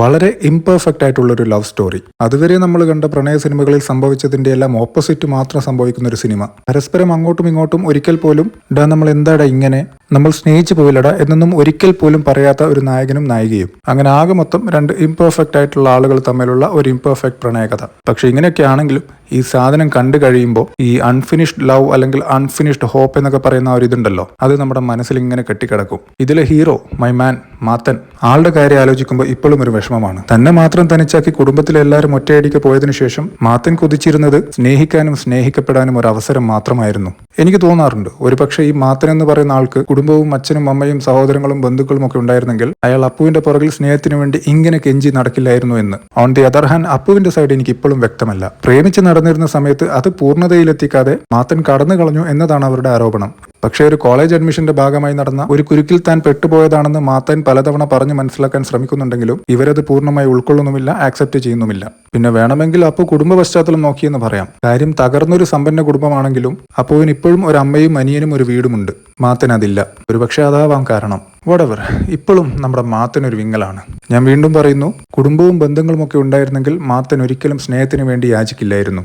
വളരെ ഇംപെർഫെക്റ്റ് ആയിട്ടുള്ള ഒരു ലവ് സ്റ്റോറി. അതുവരെ നമ്മൾ കണ്ട പ്രണയ സിനിമകളിൽ സംഭവിച്ചതിന്റെ എല്ലാം ഓപ്പോസിറ്റ് മാത്രം സംഭവിക്കുന്ന ഒരു സിനിമ. പരസ്പരം അങ്ങോട്ടും ഇങ്ങോട്ടും ഒരിക്കൽ പോലും ഡാ നമ്മൾ എന്താടാ ഇങ്ങനെ, നമ്മൾ സ്നേഹിച്ചു പോയില്ലടാ എന്നൊന്നും ഒരിക്കൽ പോലും പറയാത്ത ഒരു നായകനും നായികയും. അങ്ങനെ ആകെ മൊത്തം രണ്ട് ഇംപെർഫെക്റ്റ് ആയിട്ടുള്ള ആളുകൾ തമ്മിലുള്ള ഒരു ഇംപെർഫെക്റ്റ് പ്രണയകഥ. പക്ഷെ ഇങ്ങനെയൊക്കെ ആണെങ്കിലും ഈ സാധനം കണ്ടു കഴിയുമ്പോൾ ഈ അൺഫിനിഷ്ഡ് ലവ് അല്ലെങ്കിൽ അൺഫിനിഷ്ഡ് ഹോപ്പ് എന്നൊക്കെ പറയുന്ന ഒരു ഇതുണ്ടല്ലോ, അത് നമ്മുടെ മനസ്സിൽ ഇങ്ങനെ കെട്ടിക്കിടക്കും. ഇതിലെ ഹീറോ മൈ മാൻ മാത്തൻ, ആളുടെ കാര്യം ആലോചിക്കുമ്പോൾ ഇപ്പോഴും ഒരു വിഷമമാണ്. തന്നെ മാത്രം തനിച്ചാക്കി കുടുംബത്തിലെ എല്ലാവരും ഒറ്റയടിക്ക് പോയതിനു ശേഷം മാത്തൻ കൊതിച്ചിരുന്നത് സ്നേഹിക്കാനും സ്നേഹിക്കപ്പെടാനും ഒരു അവസരം മാത്രമായിരുന്നു. എനിക്ക് തോന്നാറുണ്ട്, ഒരുപക്ഷെ ഈ മാത്തൻ എന്ന് പറയുന്ന ആൾക്ക് കുടുംബവും അച്ഛനും അമ്മയും സഹോദരങ്ങളും ബന്ധുക്കളും ഒക്കെ ഉണ്ടായിരുന്നെങ്കിൽ അയാൾ അപ്പുവിന്റെ പുറകിൽ സ്നേഹത്തിനു വേണ്ടി ഇങ്ങനെ കെഞ്ചി നടക്കില്ലായിരുന്നു എന്ന്. ഓൺ ദി അതർ ഹാൻഡ് അപ്പുവിന്റെ സൈഡ് എനിക്ക് ഇപ്പോഴും വ്യക്തമല്ല. പ്രേമിച്ച് നടന്നിരുന്ന സമയത്ത് അത് പൂർണ്ണതയിലെത്തിക്കാതെ മാത്തൻ കടന്നു കളഞ്ഞു എന്നതാണ് അവരുടെ ആരോപണം. പക്ഷേ ഒരു കോളേജ് അഡ്മിഷന്റെ ഭാഗമായി നടന്ന ഒരു കുരുക്കിൽ താൻ പെട്ടുപോയതാണെന്ന് മാത്തൻ പലതവണ പറഞ്ഞു മനസ്സിലാക്കാൻ ശ്രമിക്കുന്നുണ്ടെങ്കിലും ഇവരത് പൂർണ്ണമായി ഉൾക്കൊള്ളുന്നുമില്ല, ആക്സെപ്റ്റ് ചെയ്യുന്നുമില്ല. പിന്നെ വേണമെങ്കിൽ അപ്പു കുടുംബ പശ്ചാത്തലം നോക്കിയെന്ന് പറയാം. കാര്യം തകർന്നൊരു സമ്പന്ന കുടുംബമാണെങ്കിലും അപ്പുവിന് ഇപ്പോഴും ഒരു അമ്മയും അനിയനും ഒരു വീടുമുണ്ട്. മാത്തൻ അതില്ല. ഒരുപക്ഷെ അതാവാം കാരണം. വടവർ, ഇപ്പോഴും നമ്മുടെ മാത്തൻ ഒരു വിങ്ങലാണ്. ഞാൻ വീണ്ടും പറയുന്നു, കുടുംബവും ബന്ധങ്ങളും ഒക്കെ ഉണ്ടായിരുന്നെങ്കിൽ മാത്തൻ ഒരിക്കലും സ്നേഹത്തിന് വേണ്ടി യാചിക്കില്ലായിരുന്നു.